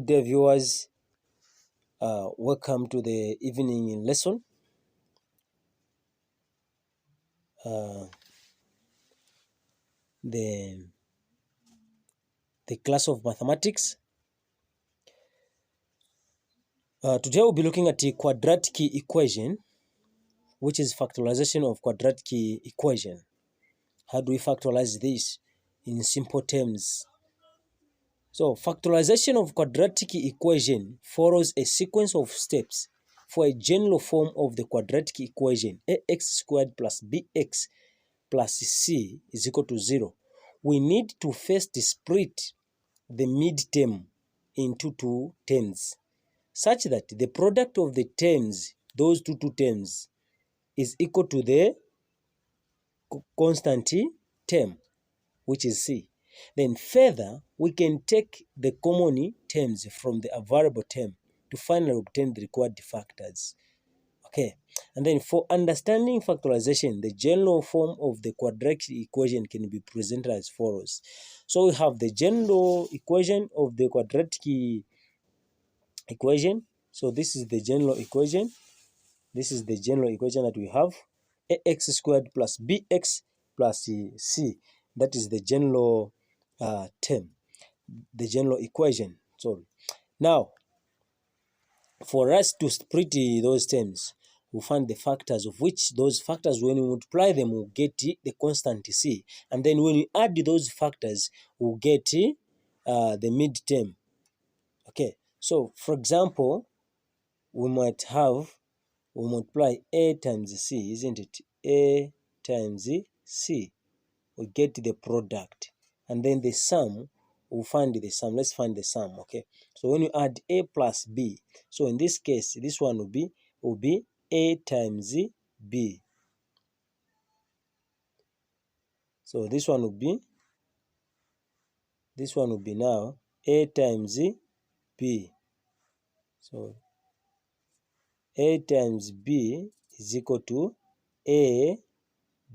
Dear viewers, welcome to the evening lesson. The class of mathematics. Today we'll be looking at the quadratic equation, which is factorization of quadratic equation. How do we factorize this in simple terms? So factorization of quadratic equation follows a sequence of steps for a general form of the quadratic equation ax squared plus bx plus c is equal to 0. We need to first split the midterm into two terms such that the product of the terms, those two terms, is equal to the constant term, which is c. Then further, we can take the common terms from the variable term to finally obtain the required factors. Okay, and then for understanding factorization, the general form of the quadratic equation can be presented as follows. So we have the general equation of the quadratic equation. So this is the general equation. This is the general equation that we have. Ax squared plus bx plus c. That is the general term, the general equation. So now, for us to split those terms, we'll find the factors, of which those factors, when we multiply them, we'll get the constant c. And then when we add those factors, we'll get the midterm. Okay, so for example, we multiply a times c, isn't it? A times c, we get the product. And then the sum, we'll find the sum. Let's find the sum, okay? So when you add a plus b, so in this case, this one will be a times b. So this one will be now a times b. So a times b is equal to a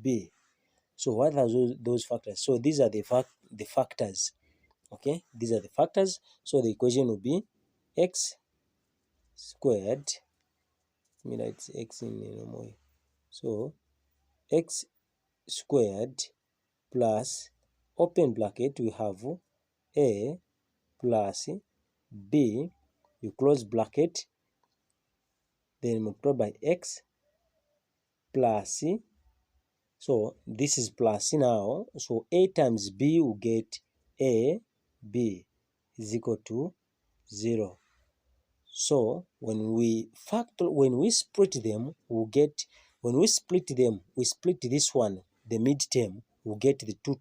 b. So what are those factors? So these are the factors. Okay, these are the factors. So the equation will be x squared. Let me write x in a normal way. So x squared plus, open bracket, we have a plus b, you close bracket, then multiply by x plus, so this is plus now, so a times b will get a b is equal to 0. So when we split them, we'll get, when we split them, we split this one, the midterm, we'll get the two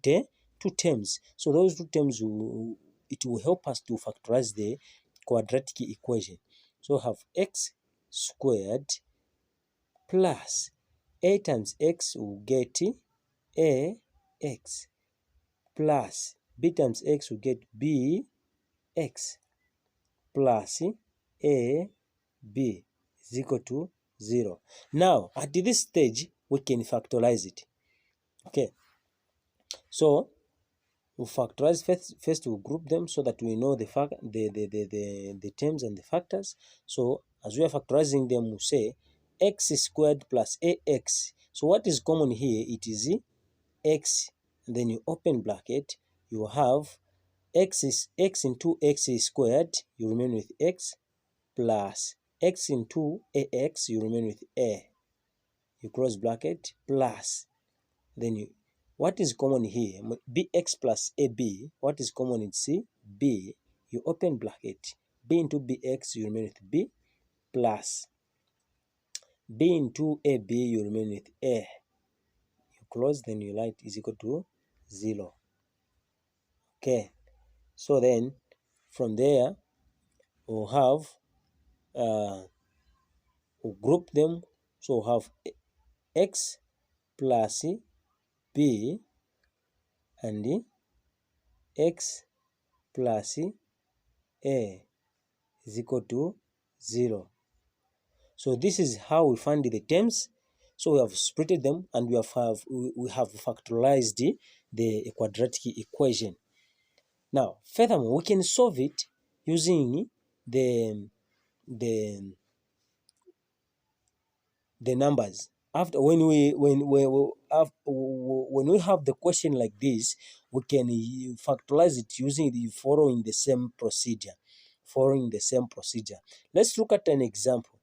terms. So those two terms, it will help us to factorize the quadratic equation. So have x squared plus a times x will get a x plus b times x will get b x plus a b is equal to 0. Now at this stage we can factorize it. Okay, so we'll factorize first we'll group them so that we know the terms and the factors. So as we are factorizing them, we'll say x squared plus ax. So what is common here? It is x, and then you open bracket, you have x into x squared, you remain with x, plus x into ax, you remain with a, you close bracket, plus, then what is common here? Bx plus ab, what is common in c? B, you open bracket, b into bx, you remain with b, plus b into ab, you remain with a, you close, then you write is equal to 0. Okay, so then from there we'll have we'll group them. So we'll have x plus b and x plus a is equal to 0. So this is how we find the terms. So we have splitted them and we have factorized the quadratic equation. Now furthermore, we can solve it using the the the numbers. After when we have the question like this, we can factorize it using following the same procedure. Let's look at an example.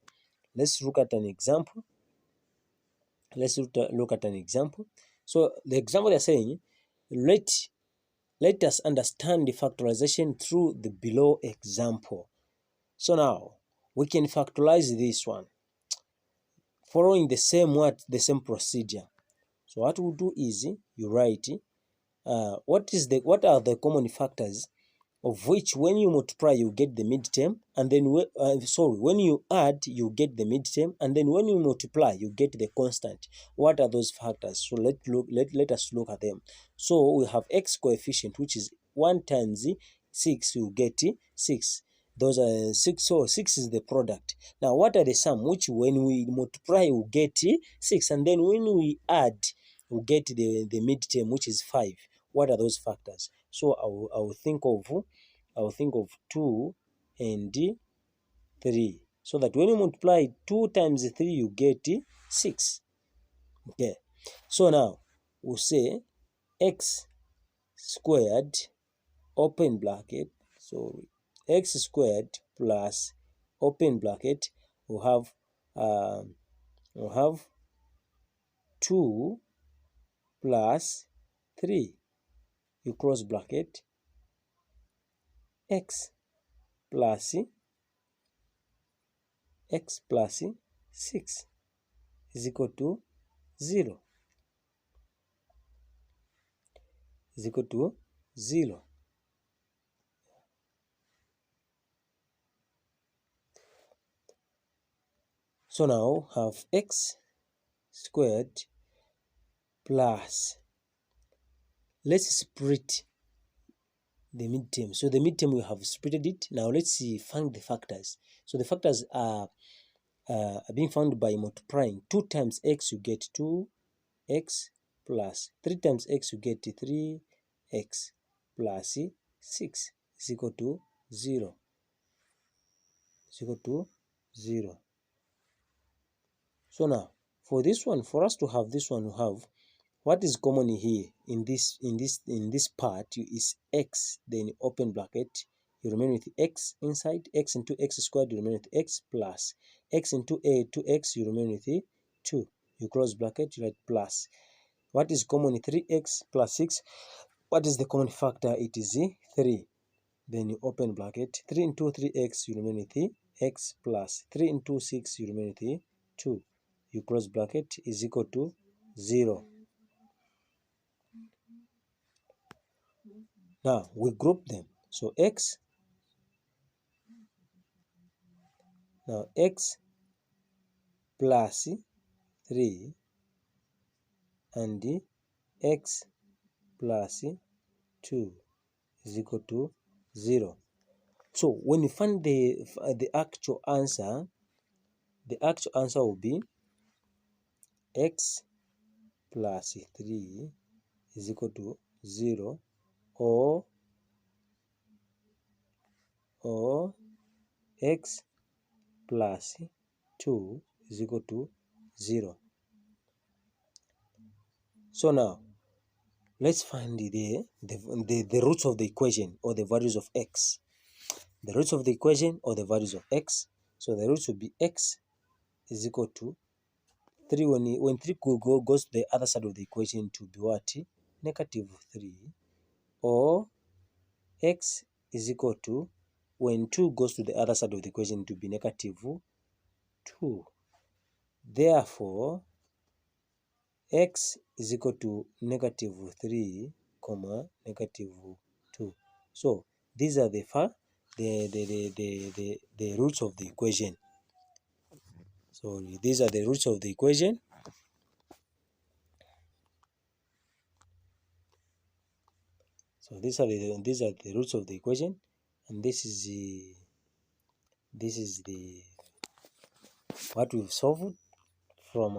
So the example they're saying, let us understand the factorization through the below example. So now we can factorize this one following the same procedure. So what we'll do is you write what are the common factors of which when you multiply you get the midterm, and then when you add you get the midterm, and then when you multiply you get the constant. What are those factors? So let us look at them. So we have x coefficient, which is 1 times 6, you get 6. Those are 6, so 6 is the product. Now what are the sum, which when we multiply we get 6, and then when we add we get the midterm, which is 5. What are those factors? So I will think of 2 and 3. So that when you multiply 2 times 3, you get 6. Okay. So now we'll say x squared, open bracket. So x squared plus, open bracket, we'll have 2 plus 3. You close bracket, x plus 6 is equal to 0. So now have x squared plus, let's split the midterm. So the midterm we have splitted it. Now let's find the factors. So the factors are being found by multiplying 2 times x, you get 2x, plus 3 times x, you get 3x, plus 6 is equal to 0. So now for us to have this one, we have what is common here in this part is x, then open bracket, you remain with x inside, x into x squared, you remain with x, plus x into 2x, you remain with 2, you close bracket, you write plus. What is common? 3x plus 6. What is the common factor? It is 3. Then you open bracket, 3 into 3x, you remain with x, plus 3 into 6, you remain with 2. You close bracket, is equal to 0. Now we group them. So x plus 3 and x plus 2 is equal to 0. So when you find the actual answer, will be x plus 3 is equal to 0, or x plus 2 is equal to 0. So now let's find the roots of the equation, or the values of x. The roots of the equation or the values of x. So the roots will be x is equal to 3. When 3 goes to the other side of the equation, to be what? -3. Or x is equal to, when 2 goes to the other side of the equation, to be -2. Therefore x is equal to -3, -2. So these are the roots of the equation. So these are the roots of the equation. So these are the roots of the equation, and this is the what we've solved from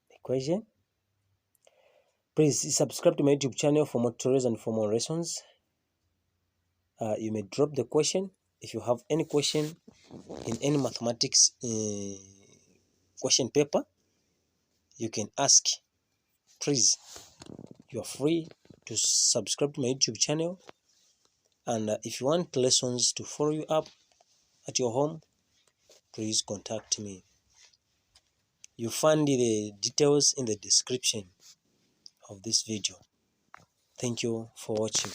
equation. Please subscribe to my YouTube channel for more tutorials and for more lessons. You may drop the question If you have any question in any mathematics question paper, you can ask. Please, you are free to subscribe to my YouTube channel, and if you want lessons to follow you up at your home, please contact me. You find the details in the description of this video. Thank you for watching.